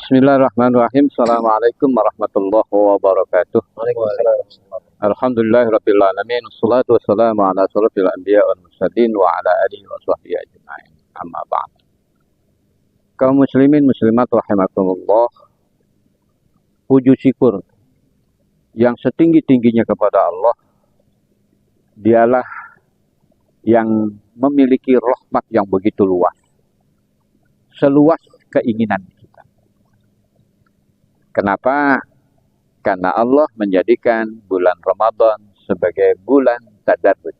Bismillahirrahmanirrahim. Assalamualaikum warahmatullahi wabarakatuh. Waalaikumsalam. Alhamdulillahirabbil alamin. Wassalatu wassalamu ala asyrofil anbiya wal mursalin wa ala alihi wa sahbihi ajma'in. Amma ba'd. Kaum muslimin muslimat rahimakumullah. Puji syukur yang setinggi-tingginya kepada Allah. Dialah yang memiliki rahmat yang begitu luas. Seluas keinginan kita. Kenapa? Karena Allah menjadikan bulan Ramadan sebagai bulan tadarrud.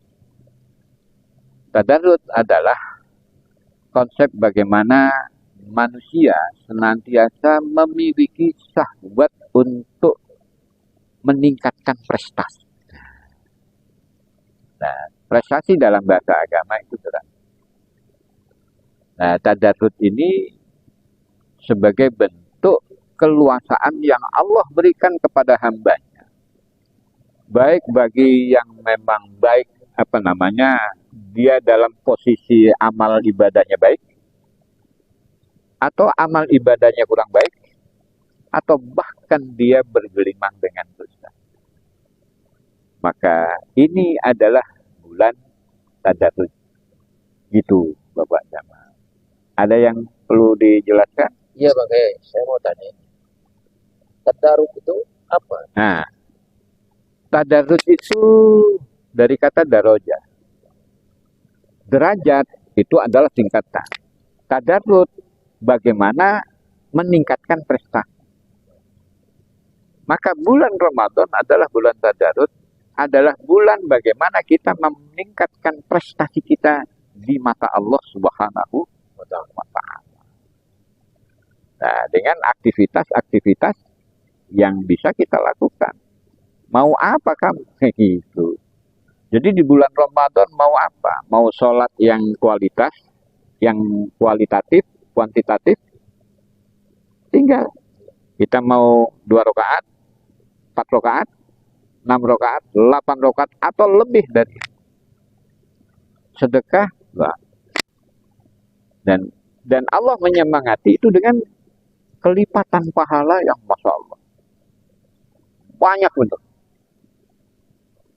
Tadarrud adalah konsep bagaimana manusia senantiasa memiliki syahwat untuk meningkatkan prestasi. Nah, prestasi dalam bahasa agama itu berat. Nah, tadarrud ini sebagai bentuk keluasaan yang Allah berikan kepada hambanya. Baik bagi yang memang baik, dia dalam posisi amal ibadahnya baik, atau amal ibadahnya kurang baik, atau bahkan dia bergelimang dengan dosa. Maka ini adalah bulan tadarrud. Gitu, Bapak Jamaah. Ada yang perlu dijelaskan? Iya Bang, saya mau tanya. Tadarrud itu apa? Nah, tadarrud itu dari kata daroja. Derajat itu adalah tingkatan. Tadarrud bagaimana meningkatkan prestasi. Maka bulan Ramadan adalah bulan tadarrud, adalah bulan bagaimana kita meningkatkan prestasi kita di mata Allah Subhanahu wa Ta'ala. Nah, dengan aktivitas-aktivitas yang bisa kita lakukan. Mau apa kamu? Gitu. Jadi di bulan Ramadan mau apa? Mau sholat yang kualitas, yang kualitatif, kuantitatif? Tinggal. Kita mau 2 rakaat, 4 rakaat, 6 rakaat, 8 rakaat, atau lebih dari itu. Sedekah, enggak. Dan Allah menyemangati itu dengan kelipatan pahala yang Masya Allah. Banyak betul.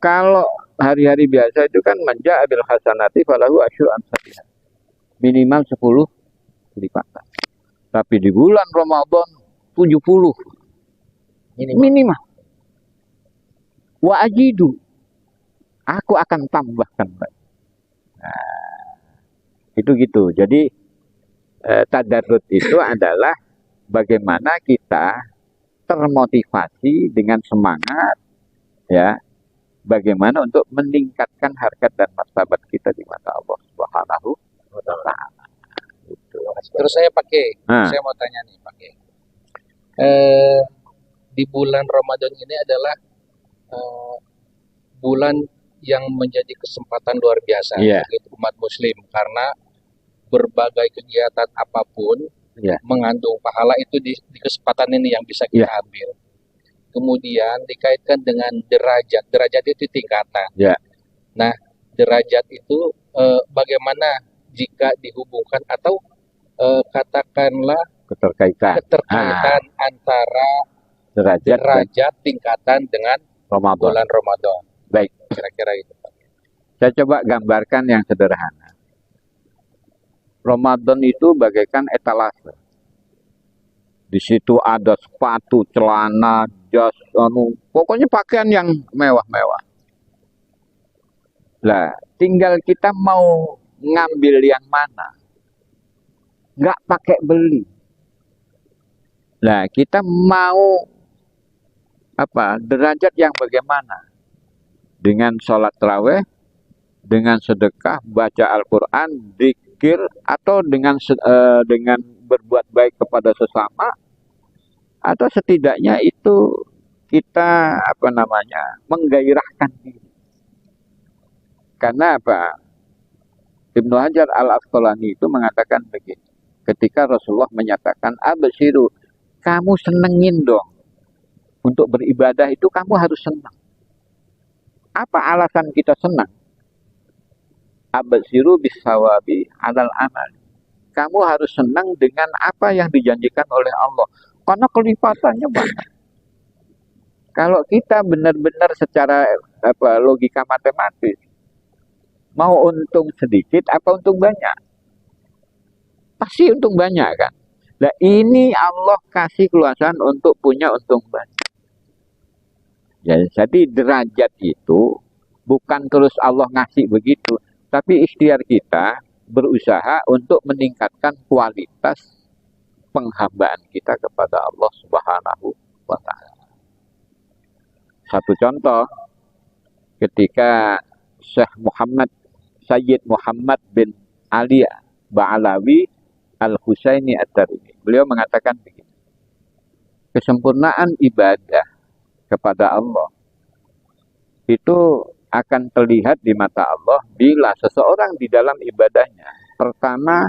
Kalau hari-hari biasa itu kan manja abil hasanati falahu asyru amsalihah. Minimal 10 kelipatan. Tapi di bulan Ramadan 70 minimal. Wa ajidu. Aku akan tambahkan. Nah, itu gitu. Jadi tadarrud itu adalah bagaimana kita termotivasi dengan semangat, ya, bagaimana untuk meningkatkan harkat dan martabat kita di mata Allah Subhanahu wa Ta'ala. Terus saya mau tanya nih, di bulan Ramadan ini adalah bulan yang menjadi kesempatan luar biasa bagi umat Muslim, karena berbagai kegiatan apapun mengandung pahala itu di kesempatan ini yang bisa kita ambil. Kemudian dikaitkan dengan derajat. Derajat itu tingkatan. Nah, derajat itu bagaimana jika dihubungkan atau katakanlah keterkaitan antara derajat tingkatan dengan bulan Ramadan. Baik, kira-kira itu. Saya coba gambarkan yang sederhana. Ramadan itu bagaikan etalase. Di situ ada sepatu, celana, jas, pokoknya pakaian yang mewah-mewah. Lah, tinggal kita mau ngambil yang mana. Nggak pakai beli. Lah, kita mau derajat yang bagaimana? Dengan sholat tarawih, dengan sedekah, baca Al-Quran, zikir, atau dengan berbuat baik kepada sesama, atau setidaknya itu kita menggairahkan diri. Karena apa? Ibnu Hajar Al-Asqalani itu mengatakan begini, ketika Rasulullah menyatakan absyiru, kamu senengin dong untuk beribadah itu, kamu harus senang. Apa alasan kita senang? Absyiru bisawabi alal amal. Kamu harus senang dengan apa yang dijanjikan oleh Allah. Karena kelipatannya banyak. Kalau kita benar-benar secara logika matematis, mau untung sedikit apa untung banyak? Pasti untung banyak kan? Nah ini Allah kasih keluasan untuk punya untung banyak. Ya, jadi derajat itu bukan terus Allah ngasih begitu, tapi ikhtiar kita berusaha untuk meningkatkan kualitas penghambaan kita kepada Allah Subhanahu wa Ta'ala. Satu contoh, ketika Sayyid Muhammad bin Ali Ba'alawi Al-Husaini At-Tarimi, beliau mengatakan begini, kesempurnaan ibadah kepada Allah itu akan terlihat di mata Allah bila seseorang di dalam ibadahnya pertama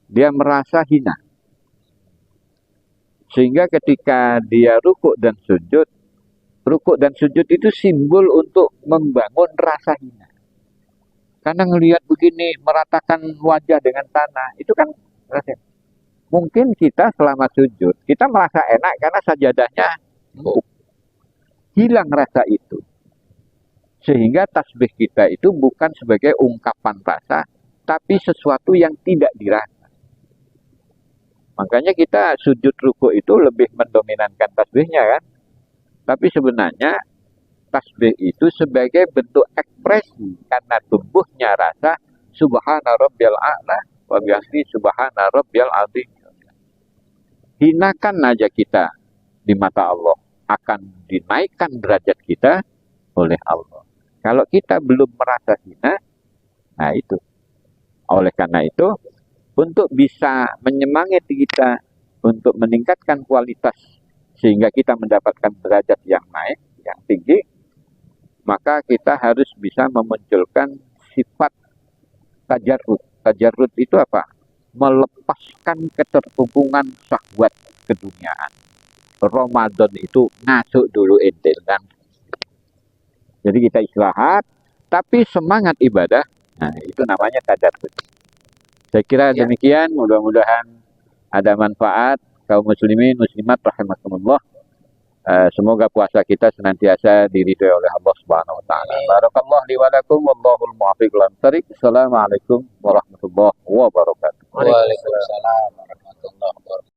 dia merasa hina, sehingga ketika dia rukuk dan sujud itu simbol untuk membangun rasa hina. Karena ngelihat begini meratakan wajah dengan tanah, itu kan rasanya. Mungkin kita selama sujud kita merasa enak karena sajadahnya empuk. Hilang rasa itu. Sehingga tasbih kita itu bukan sebagai ungkapan rasa, tapi sesuatu yang tidak dirasa. Makanya kita sujud ruku itu lebih mendominankan tasbihnya kan. Tapi sebenarnya tasbih itu sebagai bentuk ekspresi karena tumbuhnya rasa subhana rabbiyal a'la wa bihamdi subhana rabbiyal azim. Hinakan aja kita di mata Allah, akan dinaikkan derajat kita oleh Allah. Kalau kita belum merasa hina, nah itu. Oleh karena itu, untuk bisa menyemangati kita untuk meningkatkan kualitas sehingga kita mendapatkan derajat yang naik, yang tinggi, maka kita harus bisa memunculkan sifat tajarrud. Tajarrud itu apa? Melepaskan keterhubungan syahwat keduniaan. Ramadan itu ngasuk dulu entil kan. Jadi kita istirahat, tapi semangat ibadah, nah itu namanya tajarrud. Saya kira demikian, mudah-mudahan ada manfaat. Kaum muslimin, muslimat, rahimakumullah. Semoga puasa kita senantiasa diridhoi oleh Allah Subhanahu wa Ta'ala. Barakallahu li wa lakum, wallahul muwaffiq ila thariq. Assalamualaikum warahmatullahi wabarakatuh. Waalaikumsalam warahmatullahi wabarakatuh.